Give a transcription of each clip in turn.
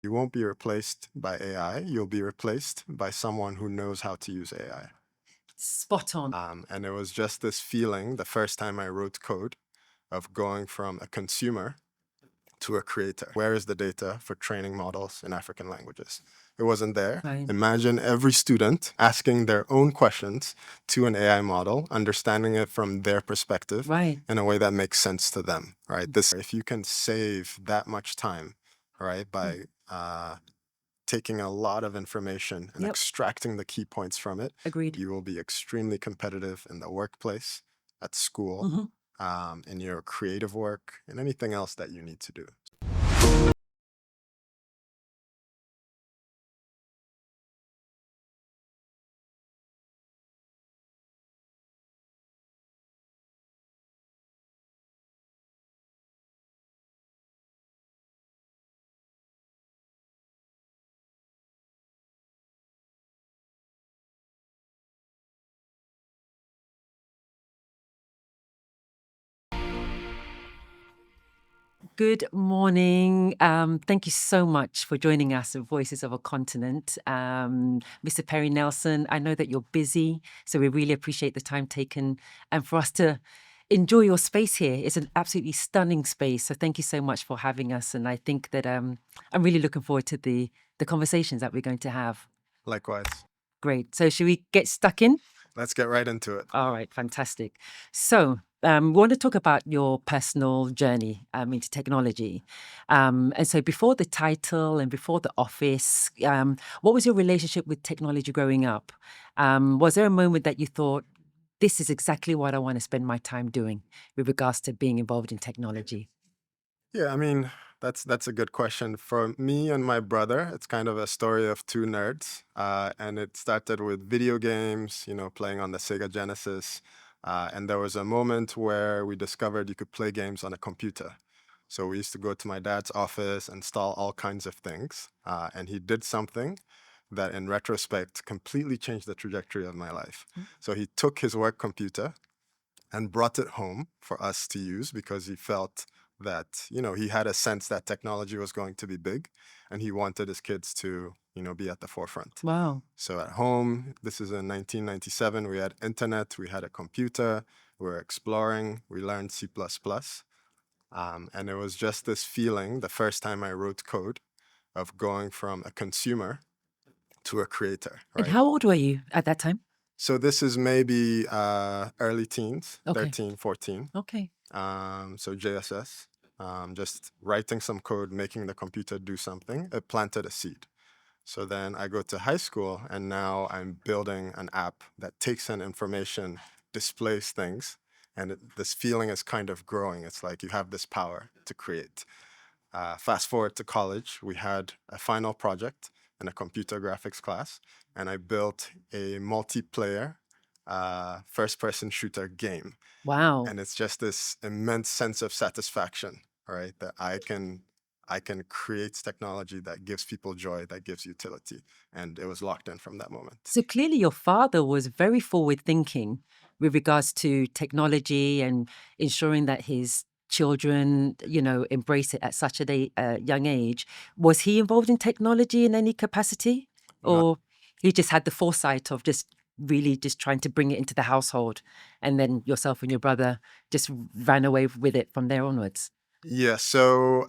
You won't be replaced by AI. You'll be replaced by someone who knows how to use AI. Spot on. And it was just this feeling the first time I wrote code of going from a consumer to a creator. Where is the data for training models in African languages? It wasn't there. Right. Imagine every student asking their own questions to an AI model, understanding it from their perspective Right. in a way that makes sense to them, right? This, if you can save that much time, right, by taking a lot of information and Yep. extracting the key points from it, Agreed. you will be extremely competitive in the workplace, at school, Hmm. in your creative work, and anything else that you need to do. Good morning. Thank you so much for joining us at Voices of a Continent. Mr. Perry Nelson, I know that you're busy, so we really appreciate the time taken and for us to enjoy your space here. It's an absolutely stunning space. So thank you so much for having us. And I think that I'm really looking forward to the conversations that we're going to have. Likewise. Great. So should we get stuck in? Let's get right into it. All right, fantastic. So, we want to talk about your personal journey into technology. And so, before the title and before the office, what was your relationship with technology growing up? Was there a moment that you thought, this is exactly what I want to spend my time doing with regards to being involved in technology? Yeah, I mean, that's a good question. For me and my brother, it's kind of a story of two nerds. And it started with video games, playing on the Sega Genesis. And there was a moment where we discovered you could play games on a computer. So we used to go to my dad's office, install all kinds of things. And he did something that, in retrospect, completely changed the trajectory of my life. Mm. So he took his work computer and brought it home for us to use because he felt that, he had a sense that technology was going to be big and he wanted his kids to, be at the forefront. Wow. So at home, this is in 1997, we had internet, we had a computer, we were exploring, we learned C++. And it was just this feeling the first time I wrote code of going from a consumer to a creator, And right? how old were you at that time? So this is maybe early teens, Okay. 13, 14. Okay. So JSS, just writing some code, making the computer do something. It planted a seed. So then I go to high school and now I'm building an app that takes in information, displays things, and this feeling is kind of growing. It's like you have this power to create. Fast forward to college, we had a final project in a computer graphics class, and I built a multiplayer first-person shooter game. Wow. And it's just this immense sense of satisfaction, right? That I can create technology that gives people joy, that gives utility. And it was locked in from that moment. So clearly, your father was very forward thinking with regards to technology and ensuring that his children, embrace it at such a young age. Was he involved in technology in any capacity? Not Or he just had the foresight of just really just trying to bring it into the household and then yourself and your brother just ran away with it from there onwards? Yeah, so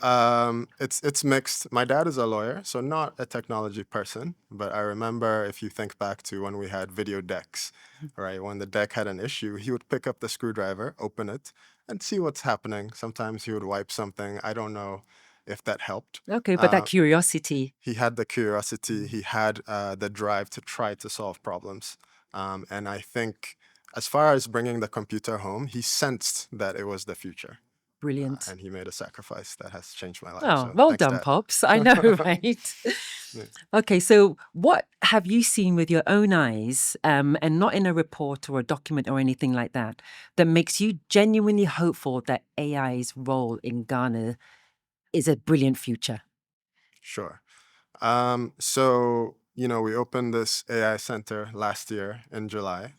it's mixed. My dad is a lawyer, so not a technology person. But I remember, if you think back to when we had video decks, right? When the deck had an issue, he would pick up the screwdriver, open it, and see what's happening. Sometimes he would wipe something. I don't know if that helped. Okay, but that Uh, curiosity. he had the curiosity. He had the drive to try to solve problems. And I think, as far as bringing the computer home, he sensed that it was the future. Brilliant. And he made a sacrifice that has changed my life. Oh, So well thanks, done, Dad. Pops. I know, right? Yeah. Okay, so what have you seen with your own eyes, and not in a report or a document or anything like that, that makes you genuinely hopeful that AI's role in Ghana is a brilliant future? Sure. So, we opened this AI center last year in July.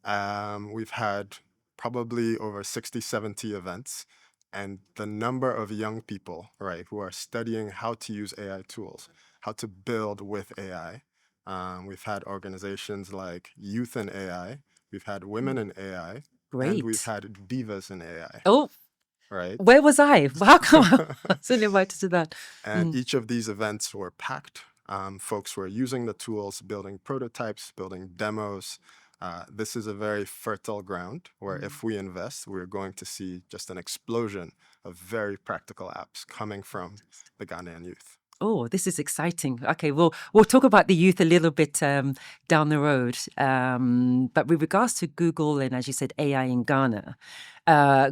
Mm. We've had probably over 60, 70 events. And the number of young people, right, who are studying how to use AI tools, how to build with AI. We've had organizations like Youth in AI, we've had Women in AI, and we've Great. had Divas in AI, Oh, right? where was I? How come I wasn't invited to that? And Mm. each of these events were packed. Folks were using the tools, building prototypes, building demos. This is a very fertile ground where Mm. if we invest, we're going to see just an explosion of very practical apps coming from the Ghanaian youth. Oh, this is exciting. Okay, we'll talk about the youth a little bit down the road. But with regards to Google and, as you said, AI in Ghana,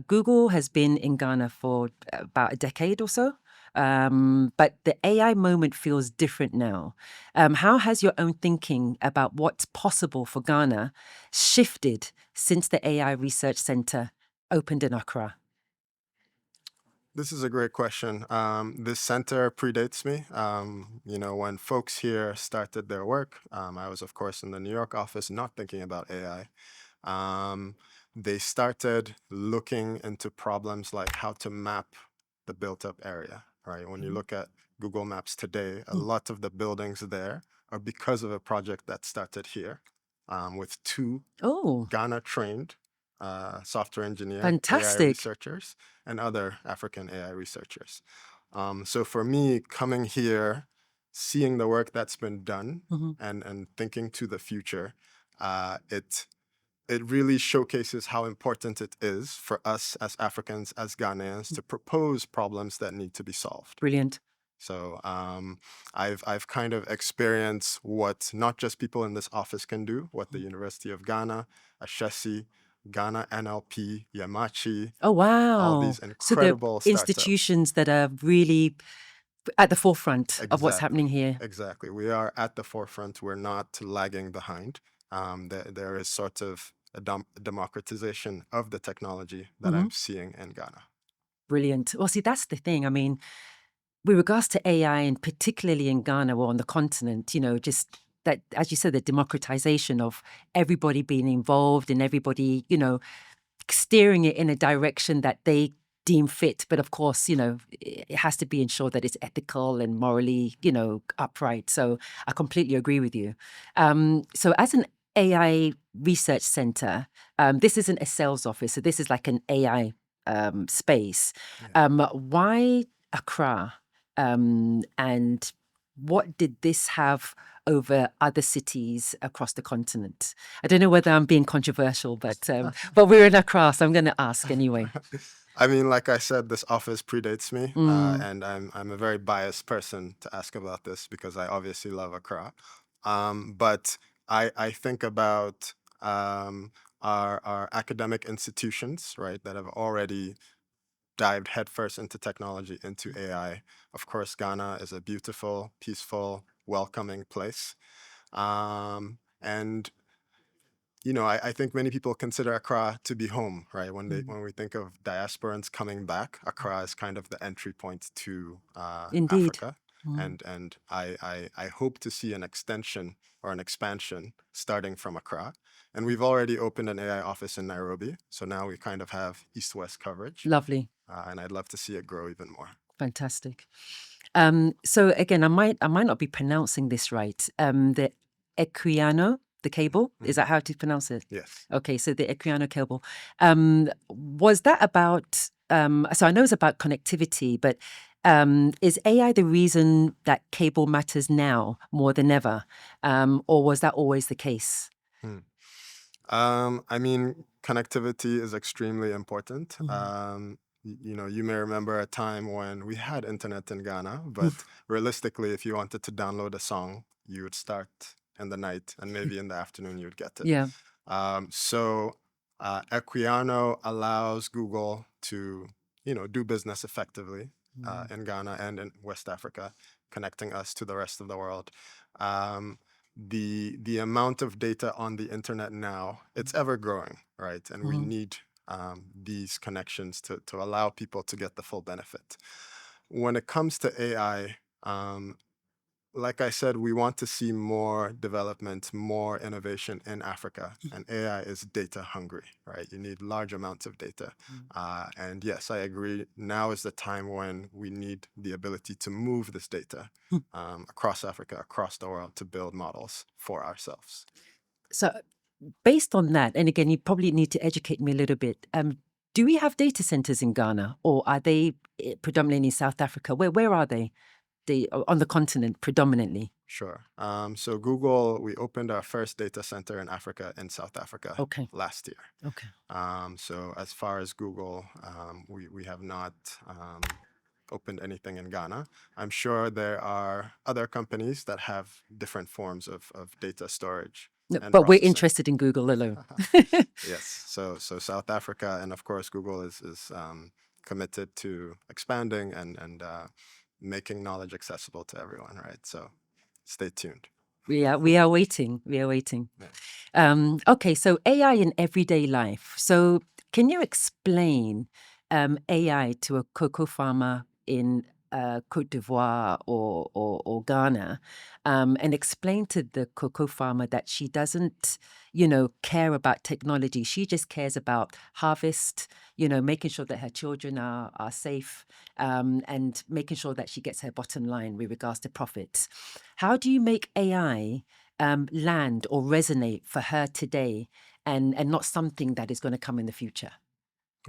Google has been in Ghana for about a decade or so. But the AI moment feels different now. How has your own thinking about what's possible for Ghana shifted since the AI Research Center opened in Accra? This is a great question. This center predates me. When folks here started their work, I was, of course, in the New York office, not thinking about AI. Um, they started looking into problems like how to map the built-up area, right? When you Mhm. look at Google Maps today, a Mm. lot of the buildings there are because of a project that started here with two Oh, Ghana-trained software engineer, AI fantastic. researchers, and other African AI researchers. So for me, coming here, seeing the work that's been done, Mhm. and thinking to the future, it really showcases how important it is for us as Africans, as Ghanaians, to propose problems that need to be solved. Brilliant. So I've kind of experienced what not just people in this office can do, what the University of Ghana, Ashesi, Ghana NLP, Yamachi, Oh, all wow. these So the incredible startups. institutions that are really at the forefront of what's Exactly, happening here. exactly. We are at the forefront. We're not lagging behind. There is sort of a democratization of the technology that Mhm. I'm seeing in Ghana. Brilliant. Well, see, that's the thing. I mean, with regards to AI, and particularly in Ghana or on the continent, just that, as you said, the democratization of everybody being involved and everybody, steering it in a direction that they deem fit. But of course, it has to be ensured that it's ethical and morally, upright. So I completely agree with you. So as an AI research center, this isn't a sales office. So this is like an AI space. Yeah. Why Accra? And what did this have over other cities across the continent? I don't know whether I'm being controversial, but we're in Accra, so I'm going to ask anyway. I mean, like I said, this office predates me, Mm. and I'm a very biased person to ask about this because I obviously love Accra. But I think about our academic institutions, right, that have already dived headfirst into technology, into AI. Of course, Ghana is a beautiful, peaceful, welcoming place. And I think many people consider Accra to be home, right? Mm. When we think of diasporans coming back, Accra is kind of the entry point to Indeed. Africa, Mm. and I hope to see an extension or an expansion starting from Accra. And we've already opened an AI office in Nairobi, so now we kind of have east-west coverage, Lovely. and I'd love to see it grow even more. Fantastic. So again, I might not be pronouncing this right. The Equiano, the cable, is Mhm. that how to pronounce it? Yes. Okay, so the Equiano cable. Was that about? So I know it's about connectivity, but is AI the reason that cable matters now more than ever, or was that always the case? Hmm. I mean, connectivity is extremely important. Mm. You may remember a time when we had internet in Ghana, but realistically, if you wanted to download a song, you would start in the night, and maybe in the afternoon you would get it. Yeah. Equiano allows Google to, do business effectively Mm. in Ghana and in West Africa, connecting us to the rest of the world. Um, the amount of data on the internet now, it's ever growing, right? And we Mhm. need these connections to allow people to get the full benefit. When it comes to AI, like I said, we want to see more development, more innovation in Africa, and AI is data hungry, right? You need large amounts of data. Mm. And yes, I agree. Now is the time when we need the ability to move this data Mm. across Africa, across the world, to build models for ourselves. So, based on that, and again, you probably need to educate me a little bit. Do we have data centers in Ghana, or are they predominantly in South Africa? Where are they? On the continent predominantly. Sure. So Google, we opened our first data center in Africa in South Africa Okay. last year. Okay. So as far as Google, we have not opened anything in Ghana. I'm sure there are other companies that have different forms of data storage No, and but we're processing. interested in Google alone. Yes. So South Africa, and of course Google is committed to expanding and making knowledge accessible to everyone, right? So stay tuned. We are waiting. We are waiting. Yeah. Okay, so AI in everyday life. So can you explain AI to a cocoa farmer in Cote d'Ivoire or Ghana, and explain to the cocoa farmer that she doesn't, care about technology. She just cares about harvest, making sure that her children are safe, and making sure that she gets her bottom line with regards to profits. How do you make AI land or resonate for her today, and not something that is going to come in the future?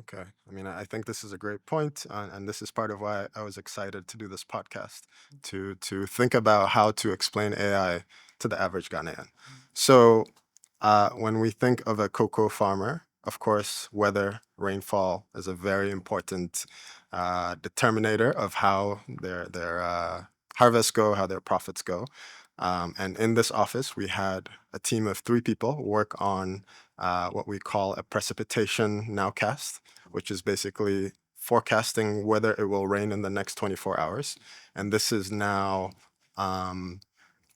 Okay. I mean, I think this is a great point, and this is part of why I was excited to do this podcast, to think about how to explain AI to the average Ghanaian. So, when we think of a cocoa farmer, of course, weather, rainfall is a very important determinator of how their harvests go, how their profits go. And in this office, we had a team of 3 people work on what we call a precipitation nowcast, which is basically forecasting whether it will rain in the next 24 hours. And this is now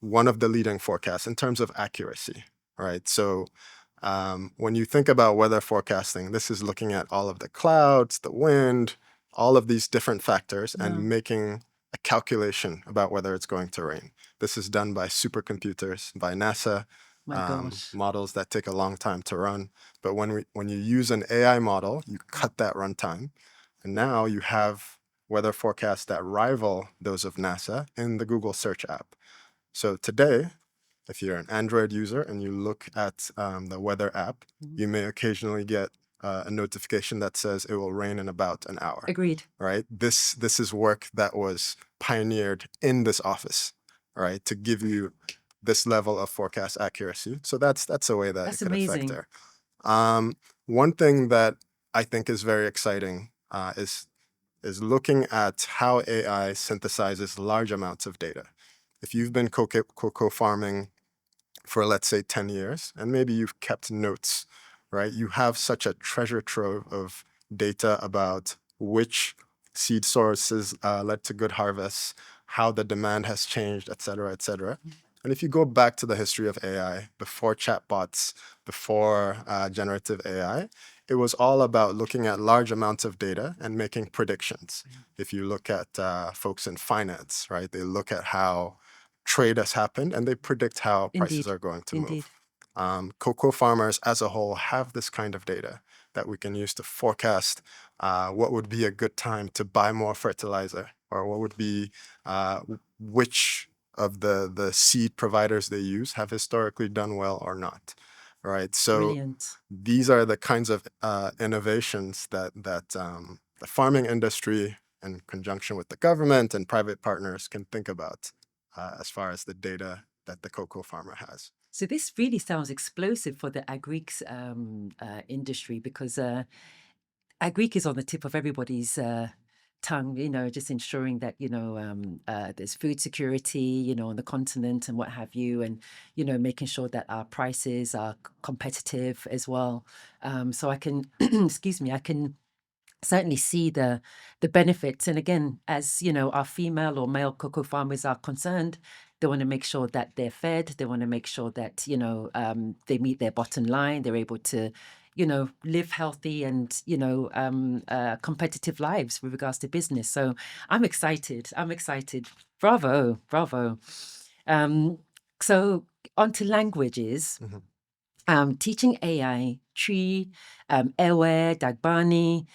one of the leading forecasts in terms of accuracy, right? So when you think about weather forecasting, this is looking at all of the clouds, the wind, all of these different factors, Yeah. and making a calculation about whether it's going to rain. This is done by supercomputers, by NASA, My gosh. models that take a long time to run. But when you use an AI model, you cut that runtime, and now you have weather forecasts that rival those of NASA in the Google search app. So today, if you're an Android user and you look at the weather app, Mhm. you may occasionally get a notification that says it will rain in about an hour. Agreed. Right? This is work that was pioneered in this office, right, to give you this level of forecast accuracy. So that's a way that it That's could affect amazing. her. One thing that I think is very exciting is looking at how AI synthesizes large amounts of data. If you've been cocoa farming for, let's say, 10 years, and maybe you've kept notes, right? You have such a treasure trove of data about which seed sources led to good harvests, how the demand has changed, et cetera, et cetera. And if you go back to the history of AI, before chatbots, before generative AI, it was all about looking at large amounts of data and making predictions. If you look at folks in finance, right, they look at how trade has happened and they predict how prices Indeed. are going to Indeed. move. Cocoa farmers as a whole have this kind of data that we can use to forecast what would be a good time to buy more fertilizer, or what would be which of the seed providers they use have historically done well or not. Right. So Brilliant. these are the kinds of innovations that the farming industry, in conjunction with the government and private partners, can think about as far as the data that the cocoa farmer has. So this really sounds explosive for the agrics industry, because agric is on the tip of everybody's tongue, just ensuring that, there's food security, on the continent and what have you, and, making sure that our prices are competitive as well. So I can, excuse me, I can certainly see the benefits. And again, as our female or male cocoa farmers are concerned, they want to make sure that they're fed. They want to make sure that they meet their bottom line. They're able to live healthy and, competitive lives with regards to business. So I'm excited. I'm excited. Bravo, bravo. Um, so on to languages. Mhm. Teaching AI, Tree, Ewe, Dagbani,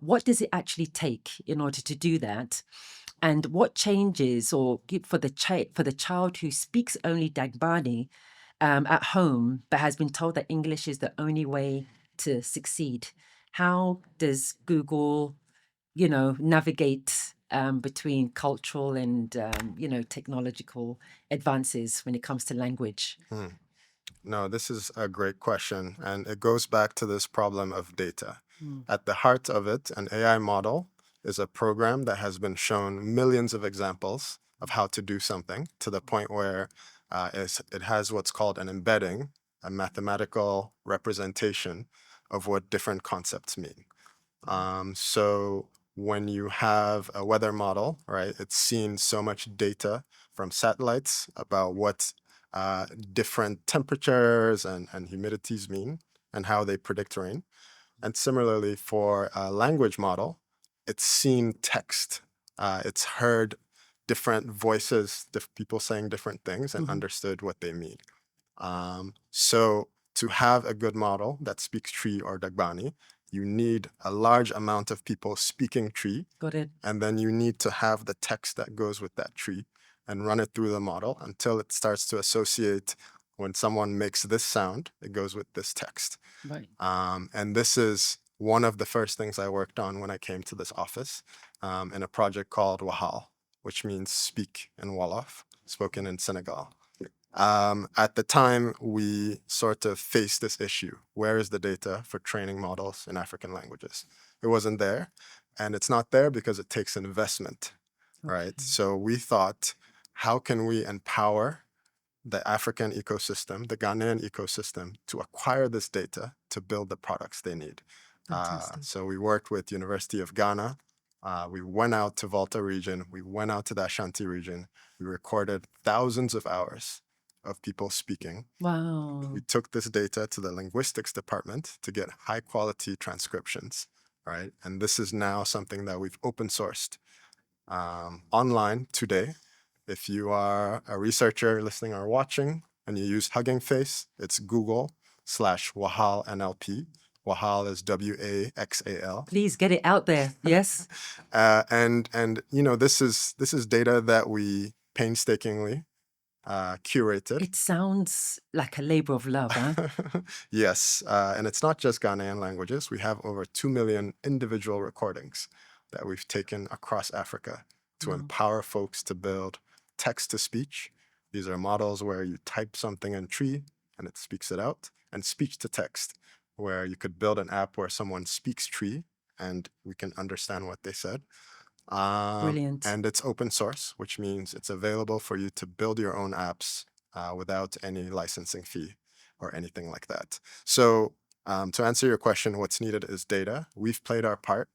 what does it actually take in order to do that? And what changes, or for the child who speaks only Dagbani at home, but has been told that English is the only way to succeed? How does Google, navigate between cultural and, technological advances when it comes to language? Hmm. No, this is a great question, and it goes back to this problem of data. Mm. At the heart of it, an AI model is a program that has been shown millions of examples of how to do something to the point where it has what's called an embedding, a mathematical representation of what different concepts mean. So when you have a weather model, right, it's seen so much data from satellites about what different temperatures and humidities mean and how they predict rain. And similarly, for a language model, it's seen text. It's heard different voices, people saying different things, and Mhm. understood what they mean. So to have a good model that speaks Tree or Dagbani, you need a large amount of people speaking Tree, Got it. and then you need to have the text that goes with that tree and run it through the model until it starts to associate when someone makes this sound, it goes with this text. Right. And this is one of the first things I worked on when I came to this office in a project called Wahal, which means speak in Wolof, spoken in Senegal. At the time, we sort of faced this issue. Where is the data for training models in African languages? It wasn't there. And it's not there because it takes an investment, right? Okay. So we thought, how can we empower the African ecosystem, the Ghanaian ecosystem, to acquire this data to build the products they need? Fantastic. So we worked with University of Ghana. We went out to Volta region. We went out to the Ashanti region. We recorded thousands of hours of people speaking. Wow. We took this data to the linguistics department to get high quality transcriptions, right? And this is now something that we've open sourced online today. If you are a researcher listening or watching and you use Hugging Face, it's Google/Wahal NLP. Wahal is WAXAL. Please get it out there. Yes. And this is data that we painstakingly curated. It sounds like a labor of love, huh? Yes, and it's not just Ghanaian languages. We have over 2 million individual recordings that we've taken across Africa to Wow. empower folks to build text to speech. These are models where you type something in Tree and it speaks it out, and speech to text, where you could build an app where someone speaks Tree and we can understand what they said. Brilliant. And it's open source, which means it's available for you to build your own apps without any licensing fee or anything like that. So to answer your question, what's needed is data. We've played our part,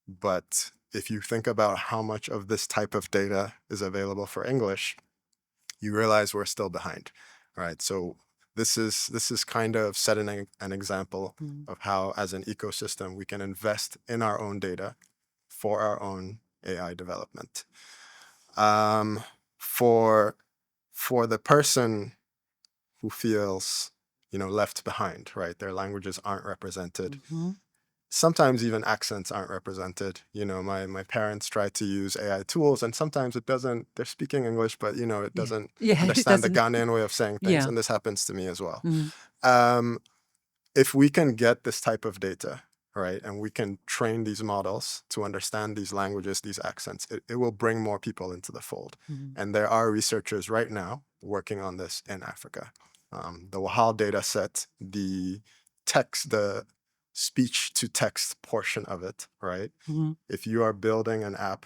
but if you think about how much of this type of data is available for English, you realize we're still behind, right? So this is kind of setting an example Mm. of how, as an ecosystem, we can invest in our own data for our own AI development. Um, for the person who feels left behind, right? Their languages aren't represented. Mhm. Sometimes even accents aren't represented. My parents try to use AI tools, and sometimes it doesn't. They're speaking English, but it Yeah. doesn't Yeah. It understand the doesn't. Ghanaian way of saying things, Yeah. and this happens to me as well. Mm. Um, if we can get this type of data, right, and we can train these models to understand these languages, these accents, it will bring more people into the fold. Mm. And there are researchers right now working on this in Africa. The Wahal data set, the speech to text portion of it, right? Mhm. If you are building an app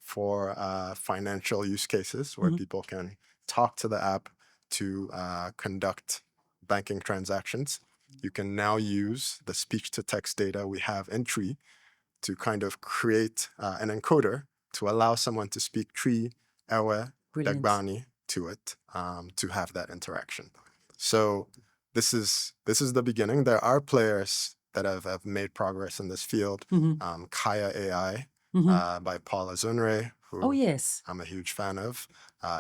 for financial use cases where Mhm. people can talk to the app to conduct banking transactions, you can now use the speech to text data we have in Tree to kind of create an encoder to allow someone to speak Tree, Ewe, Brilliant. Dagbani to it to have that interaction. So this is the beginning. There are players that have made progress in this field. Kaya AI by Paula Zunre, Oh, who yes. I'm a huge fan of,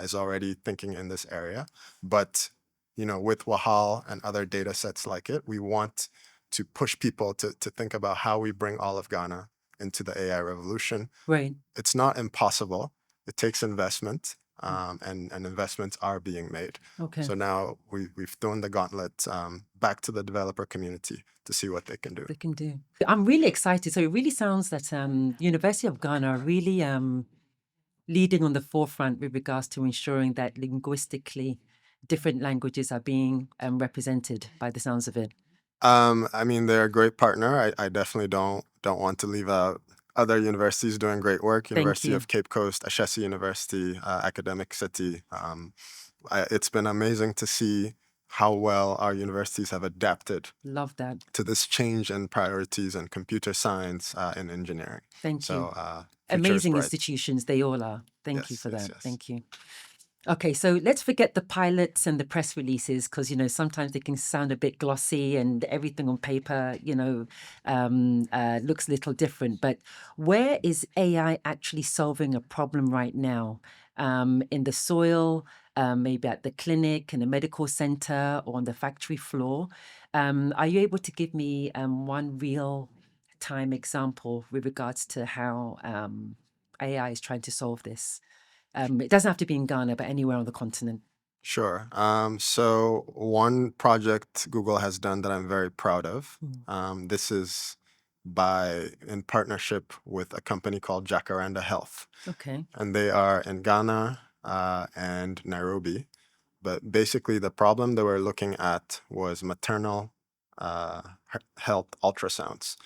is already thinking in this area. But with Wahal and other data sets like it, we want to push people to think about how we bring all of Ghana into the AI revolution. Right. It's not impossible. It takes investment, and investments are being made. Okay. So now we've thrown the gauntlet back to the developer community to see what they can do. They can do. I'm really excited. So it really sounds that University of Ghana are really leading on the forefront with regards to ensuring that linguistically different languages are being represented by the sounds of it. I mean, they're a great partner. I definitely don't want to leave out other universities doing great work. Thank University you. of Cape Coast, Ashesi University, Academic City. It's been amazing to see how well our universities have adapted Love that. to this change in priorities in computer science and engineering. Thank you. So future is Amazing bright. institutions, they all are. Thank you Yes, for yes, that. yes. Thank you. Okay, so let's forget the pilots and the press releases because, sometimes they can sound a bit glossy and everything on paper, looks a little different. But where is AI actually solving a problem right now? In the soil, maybe at the clinic, in the medical center, or on the factory floor? Are you able to give me one real-time example with regards to how AI is trying to solve this? It doesn't have to be in Ghana, but anywhere on the continent. Sure. So one project Google has done that I'm very proud of. This is in partnership with a company called Jacaranda Health. Okay. And they are in Ghana and Nairobi. But basically, the problem they were looking at was maternal health ultrasounds.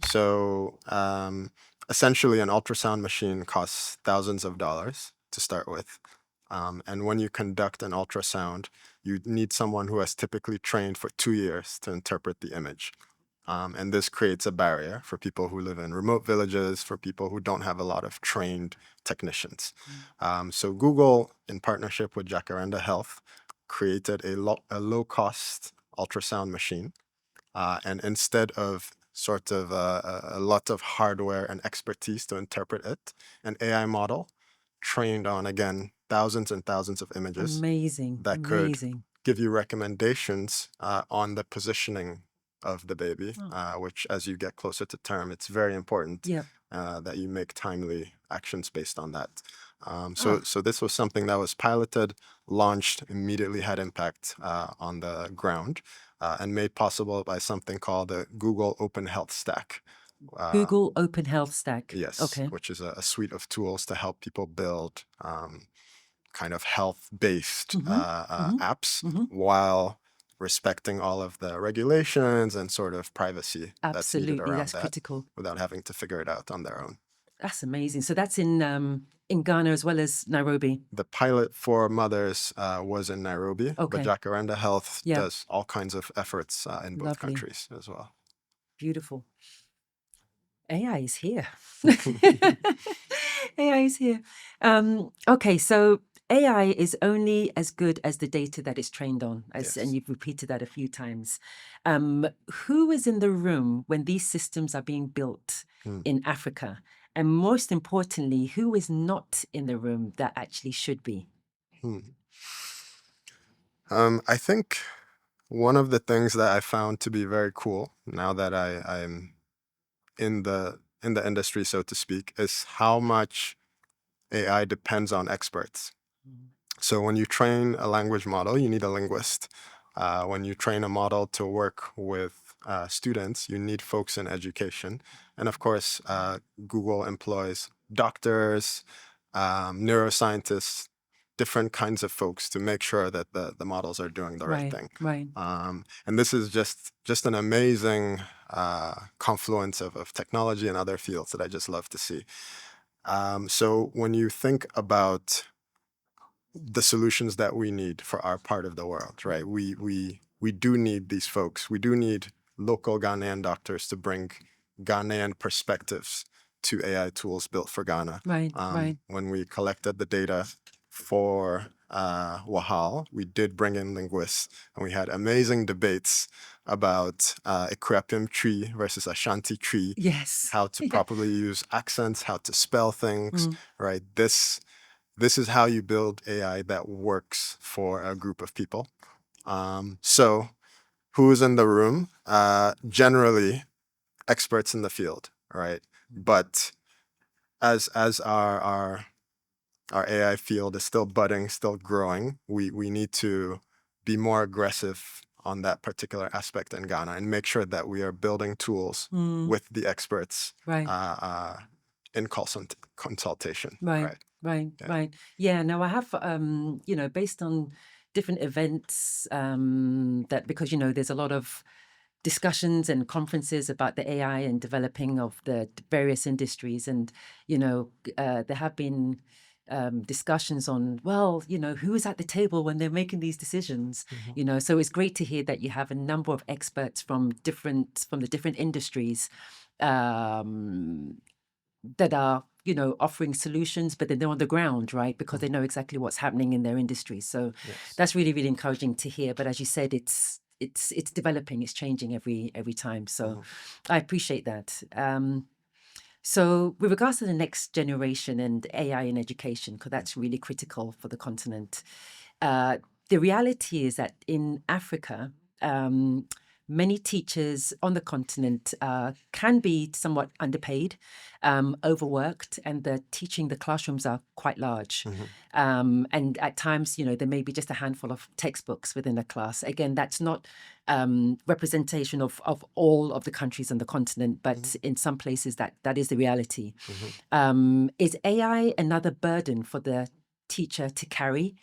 So essentially, an ultrasound machine costs thousands of dollars to start with. And when you conduct an ultrasound, you need someone who has typically trained for 2 years to interpret the image. And this creates a barrier for people who live in remote villages, for people who don't have a lot of trained technicians. So Google, in partnership with Jacaranda Health, created a low-cost ultrasound machine. And instead of sort of a lot of hardware and expertise to interpret it, an AI model trained on, again, thousands and thousands of images Amazing. that could Amazing. give you recommendations on the positioning of the baby, Oh. which as you get closer to term, it's very important Yeah. that you make timely actions based on that. Ah. So this was something that was piloted, launched, immediately had impact on the ground, and made possible by something called the Google Open Health Stack. Google Open Health Stack. Yes, Okay. which is a suite of tools to help people build kind of health-based apps while respecting all of the regulations and sort of privacy that's needed Absolutely. around That's that critical. without having to figure it out on their own. That's amazing. So that's in Ghana as well as Nairobi. The pilot for mothers was in Nairobi, but Okay. Jacaranda Health Yeah. does all kinds of efforts in both Lovely. countries as well. Beautiful. AI is here. AI is here. Okay, so AI is only as good as the data that it's trained on, Yes. and you've repeated that a few times. Who is in the room when these systems are being built in Africa? And most importantly, who is not in the room that actually should be? I think one of the things that I found to be very cool now that I'm in the industry, so to speak, is how much AI depends on experts. So when you train a language model, you need a linguist. When you train a model to work with students, you need folks in education. And of course, Google employs doctors, neuroscientists, different kinds of folks to make sure that the models are doing the right thing. Right. And this is just an amazing confluence of technology and other fields that I just love to see. So when you think about the solutions that we need for our part of the world, right? We do need these folks. We do need local Ghanaian doctors to bring Ghanaian perspectives to AI tools built for Ghana. Right. When we collected the data for Wahal, we did bring in linguists, and we had amazing debates about Equipium tree versus Ashanti tree, Yes. how to Yeah. properly use accents, how to spell things, Mm. right? This is how you build AI that works for a group of people. So who's in the room? Generally, experts in the field, right? But as our AI field is still budding, still growing, we need to be more aggressive on that particular aspect in Ghana and make sure that we are building tools Mm. with the experts Right. in consultation, Right, right? right, Yeah. right. Yeah, no, I have, based on different events, that because, there's a lot of discussions and conferences about the AI and developing of the various industries. And, there have been discussions on, well, who is at the table when they're making these decisions, Mhm. so it's great to hear that you have a number of experts from the different industries, um, that are offering solutions, but then they're on the ground, right? Because they Mhm. know exactly what's happening in their industry. So Yes. that's really, really encouraging to hear. But as you said, it's developing, it's changing every time. So Mhm. I appreciate that. So with regards to the next generation and AI in education, because that's really critical for the continent, uh, the reality is that in Africa, many teachers on the continent can be somewhat underpaid, overworked, and the classrooms are quite large. Mhm. And at times, there may be just a handful of textbooks within a class. Again, that's not representation of all of the countries on the continent, but Mhm. in some places that is the reality. Mhm. Is AI another burden for the teacher to carry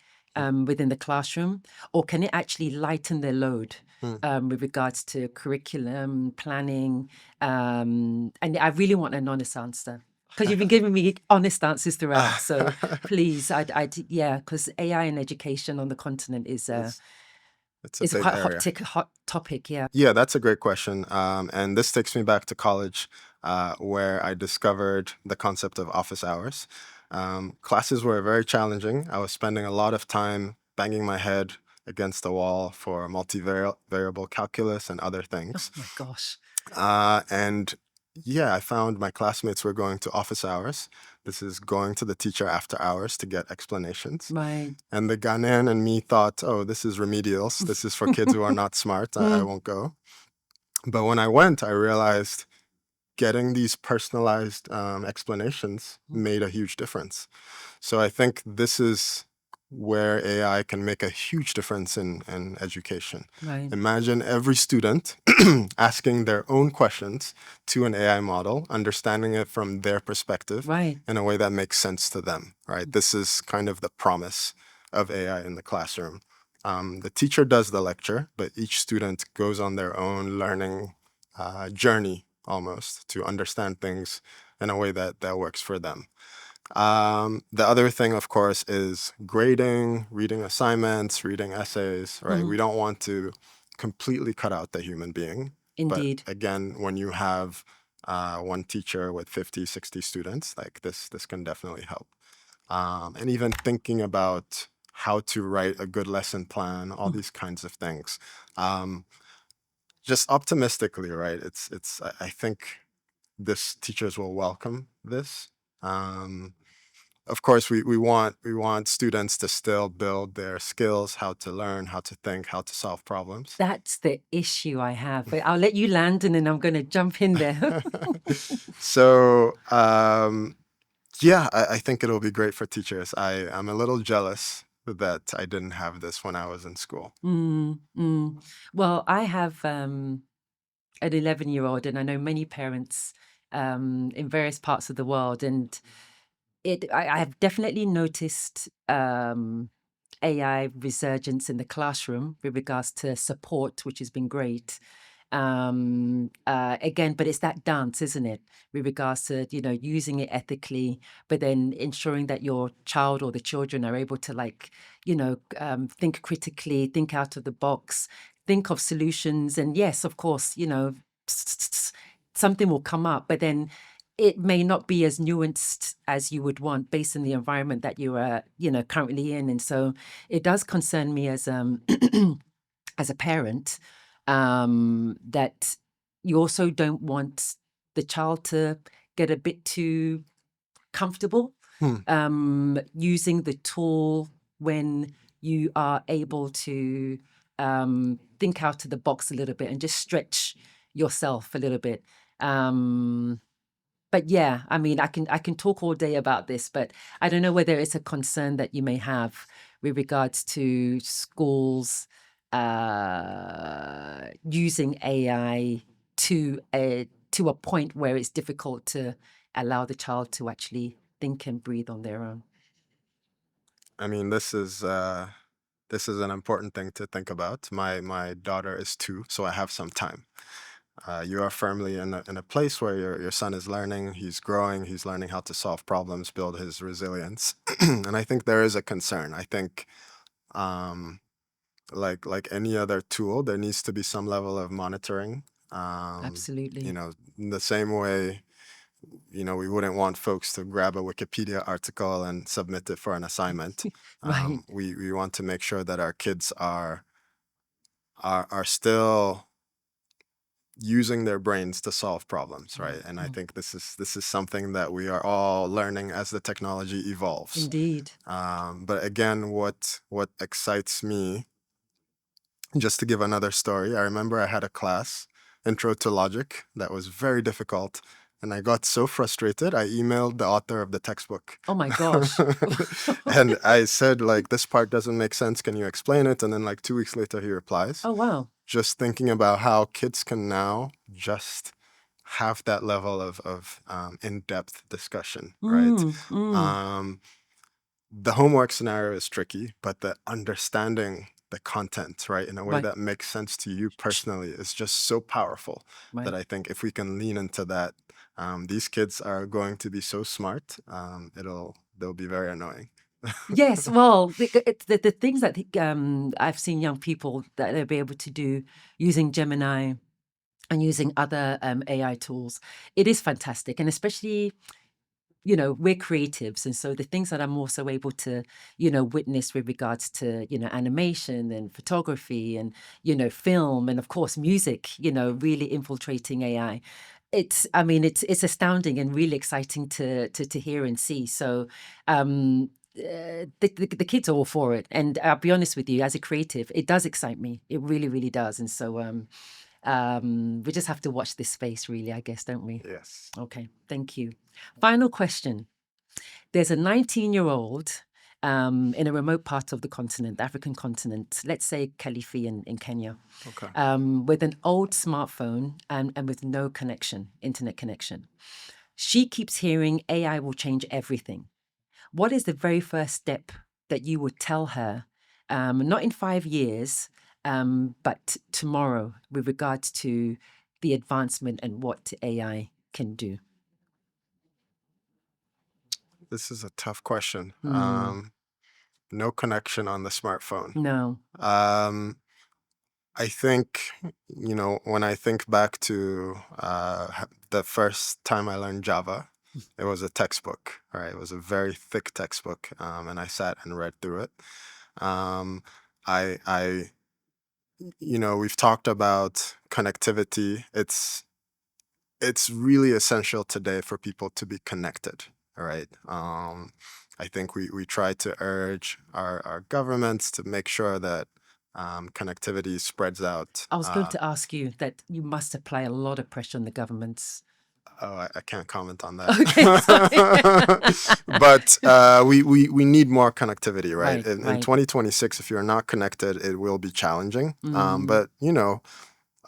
within the classroom, or can it actually lighten their load Mhm. with regards to curriculum planning? And I really want an honest answer because you've been giving me honest answers throughout. So please, yeah, because AI in education on the continent it's, it's a is a big quite area. hot topic. Yeah. Yeah, that's a great question. And this takes me back to college, where I discovered the concept of office hours. Classes were very challenging. I was spending a lot of time banging my head against the wall for multivariable calculus and other Oh things. my gosh. And yeah, I found my classmates were going to office hours. This is going to the teacher after hours to get explanations. Right. And the Ghanaian and me thought, oh, this is remedials. This is for kids who are not smart. I Mm. won't go. But when I went, I realized getting these personalized explanations made a huge difference. So I think this is where AI can make a huge difference in education. Right. Imagine every student asking their own questions to an AI model, understanding it from their perspective Right. in a way that makes sense to them, right? This is kind of the promise of AI in the classroom. The teacher does the lecture, but each student goes on their own learning journey almost to understand things in a way that works for them. The other thing, of course, is grading, reading assignments, reading essays, right? We Mhm. don't want to completely cut out the human being. But Indeed. again, when you have one teacher with 50, 60 students, like this can definitely help. And even thinking about how to write a good lesson plan, all Mm. these kinds of things. Um, just optimistically, right? I think this teachers will welcome this. Um, of course, we want students to still build their skills, how to learn, how to think, how to solve problems. That's the issue I have. But I'll let you land and then I'm going to jump in there. So yeah, I think it'll be great for teachers. I'm a little jealous that I didn't have this when I was in school. Mm, mm. Well, I have an 11-year-old, and I know many parents in various parts of the world, and I have definitely noticed AI resurgence in the classroom with regards to support, which has been great. Again, but it's that dance, isn't it, with regards to using it ethically, but then ensuring that your child or the children are able to think critically, think out of the box, think of solutions. And yes, of course, something will come up, but then it may not be as nuanced as you would want based on the environment that you are, currently in. And so it does concern me as as a parent, that you also don't want the child to get a bit too comfortable Hmm. using the tool when you are able to think out of the box a little bit and just stretch yourself a little bit. But yeah, I mean, I can talk all day about this, but I don't know whether it's a concern that you may have with regards to schools using AI to a point where it's difficult to allow the child to actually think and breathe on their own. I mean, this is an important thing to think about. My daughter is 2, so I have some time. You are firmly in a place where your son is learning, he's growing, he's learning how to solve problems, build his resilience. And I think there is a concern. I think um, like any other tool, there needs to be some level of monitoring. Absolutely. In the same way, we wouldn't want folks to grab a Wikipedia article and submit it for an assignment. Right. We want to make sure that our kids are still using their brains to solve problems, right? And I Mm. think this is something that we are all learning as the technology evolves. Indeed. But again, what excites me, just to give another story, I remember I had a class, Intro to Logic, that was very difficult. And I got so frustrated, I emailed the author of the textbook. Oh my gosh. And I said, like, this part doesn't make sense. Can you explain it? And then, like, 2 weeks later, he replies. Oh wow. Just thinking about how kids can now just have that level of in-depth discussion, right? Mm. Um, the homework scenario is tricky, but the understanding the content, right, in a way Right. that makes sense to you personally is just so powerful that Right. I think if we can lean into that, these kids are going to be so smart. They'll be very annoying. Yes, well, the things that I've seen young people that they'll be able to do using Gemini and using other AI tools, it is fantastic. And especially, we're creatives. And so the things that I'm also able to, witness with regards to, animation and photography and, film and of course music, really infiltrating AI. I mean, it's astounding and really exciting to hear and see. So, the kids are all for it. And I'll be honest with you, as a creative, it does excite me. It really, really does. And so, we just have to watch this space, really, I guess, don't we? Yes. Okay, thank you. Final question. There's a 19-year-old in a remote part of the continent, the African continent, let's say Kalifi in Kenya, Okay. with an old smartphone and with no connection, internet connection. She keeps hearing AI will change everything. What is the very first step that you would tell her, not in 5 years, but tomorrow, with regards to the advancement and what AI can do? This is a tough question. Hmm. No connection on the smartphone. No. Um, I think, when I think back to the first time I learned Java, it was a textbook, right? It was a very thick textbook, and I sat and read through it. Um, I, we've talked about connectivity. It's really essential today for people to be connected, all right? I think we try to urge our governments to make sure that connectivity spreads out. I was going to ask you that you must apply a lot of pressure on the governments. Oh, I can't comment on Okay, sorry. that. But we need more connectivity, right? Right, In right. 2026, if you're not connected, it will be challenging. Mm, But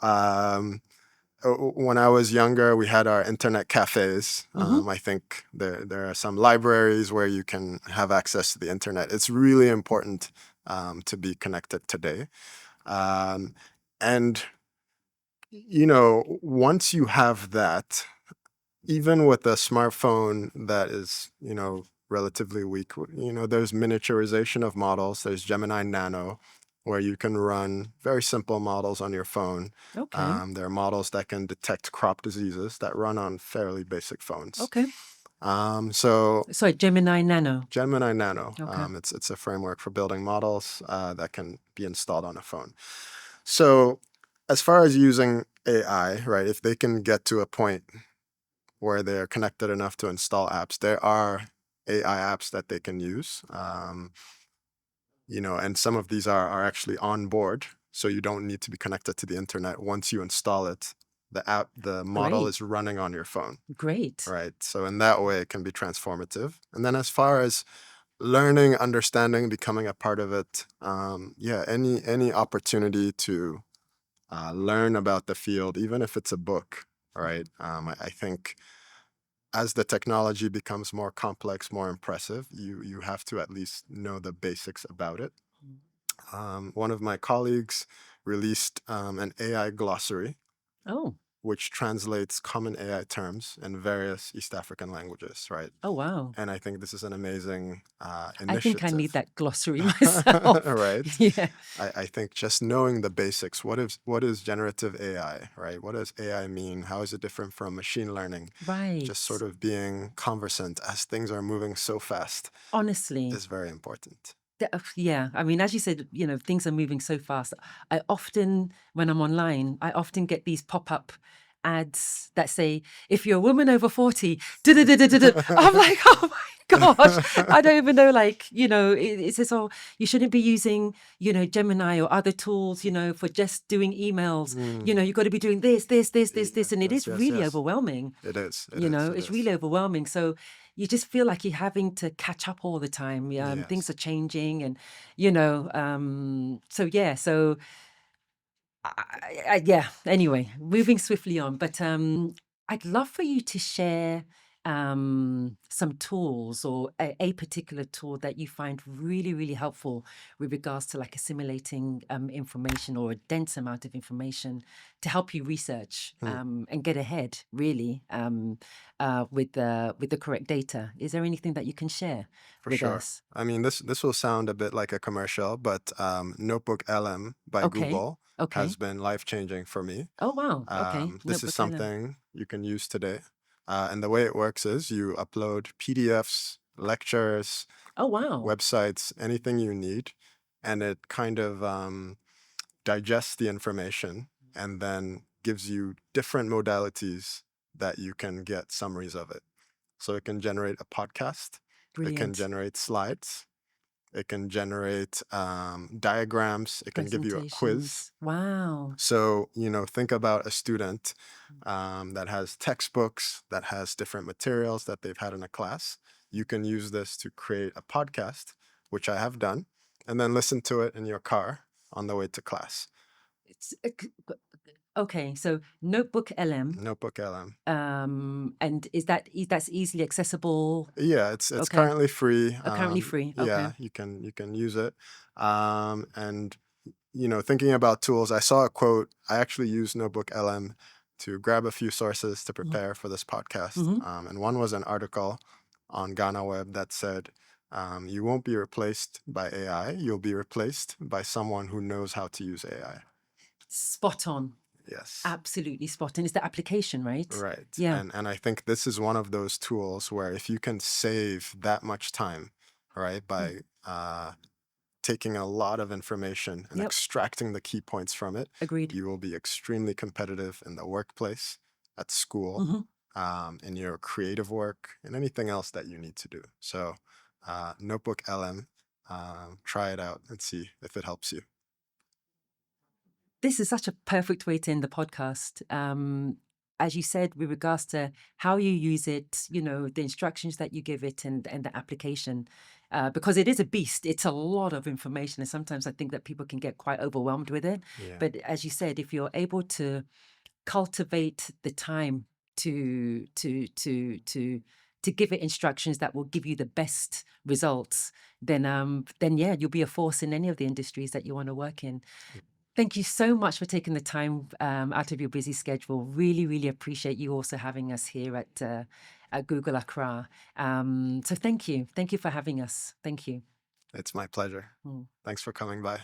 um, when I was younger, we had our internet cafes. hmm. I think there are some libraries where you can have access to the internet. It's really important to be connected today. Um, and once you have that, even with a smartphone that is, relatively weak, there's miniaturization of models. There's Gemini Nano, where you can run very simple models on your phone. Okay. There are models that can detect crop diseases that run on fairly basic phones. Okay. So Sorry, Gemini Nano. Gemini Nano, Okay. it's a framework for building models that can be installed on a phone. So as far as using AI, right, if they can get to a point where they're connected enough to install apps, there are AI apps that they can use. And some of these are actually on board, so you don't need to be connected to the internet. Once you install it, the model Great. is running on your phone, Great. right? So in that way, it can be transformative. And then as far as learning, understanding, becoming a part of it, yeah, any opportunity to learn about the field, even if it's a book, right? I think as the technology becomes more complex, more impressive, you have to at least know the basics about it. One of my colleagues released an AI glossary, Oh. which translates common AI terms in various East African languages, right? Oh, wow. And I think this is an amazing I think I need initiative, that glossary myself. right? Yeah. I think just knowing the basics, what is generative AI, right? What does AI mean? How is it different from machine learning? Right. Just sort of being conversant as things are moving so fast Honestly. is very important. Yeah, I mean, as you said, things are moving so fast. I often, when I'm online, I often get these pop-up ads that say, if you're a woman over 40, da-da-da-da-da-da. I'm like, oh my gosh, I don't even know, it says, oh, you shouldn't be using, Gemini or other tools, for just doing emails. You've got to be doing this, this, this, this, this. And it Yes, is yes, really yes. overwhelming. It is. It is. It It's is. really overwhelming. So you just feel like you're having to catch up all the time. Things Yes. are changing, and so yeah. So yeah. Anyway, moving swiftly on, but I'd love for you to share some tools or a particular tool that you find really, really helpful with regards to like assimilating information or a dense amount of information to help you research and get ahead really with the correct data. Is there anything that you can share For with sure. us? I mean, this will sound a bit like a commercial, but Notebook LM by Okay. Google Okay. has been life-changing for me. Oh wow. Okay. This is Notebook LM. something you can use today. And the way it works is you upload PDFs, lectures, Oh wow. websites, anything you need, and it kind of digests the information and then gives you different modalities that you can get summaries of it. So it can generate a podcast, it can Brilliant. generate slides, it can generate diagrams, it can give you a quiz. Presentations. Wow. So, think about a student that has textbooks, that has different materials that they've had in a class. You can use this to create a podcast, which I have done, and then listen to it in your car on the way to class. It's okay. So Notebook LM. Notebook LM. And that's easily accessible? Yeah, it's Okay. currently free. Currently free. Okay. Yeah, you can use it. And thinking about tools, I saw a quote. I actually used Notebook LM to grab a few sources to prepare for this podcast. Mm-hmm. And one was an article on Ghana Web that said, "You won't be replaced by AI. You'll be replaced by someone who knows how to use AI." Spot on. Yes. Absolutely spot on. It's the application, right? Right. Yeah. And I think this is one of those tools where if you can save that much time, right, by taking a lot of information and Yep. extracting the key points from it, Agreed. you will be extremely competitive in the workplace, at school, Mm-hmm. in your creative work, and anything else that you need to do. So, Notebook LM, try it out and see if it helps you. This is such a perfect way to end the podcast. As you said, with regards to how you use it, the instructions that you give it and the application, because it is a beast. It's a lot of information. And sometimes I think that people can get quite overwhelmed with it. Yeah. But as you said, if you're able to cultivate the time to give it instructions that will give you the best results, then yeah, you'll be a force in any of the industries that you want to work in. Thank you so much for taking the time out of your busy schedule. Really, really appreciate you also having us here at Google Accra. So thank you. Thank you for having us. Thank you. It's my pleasure. Mm. Thanks for coming by.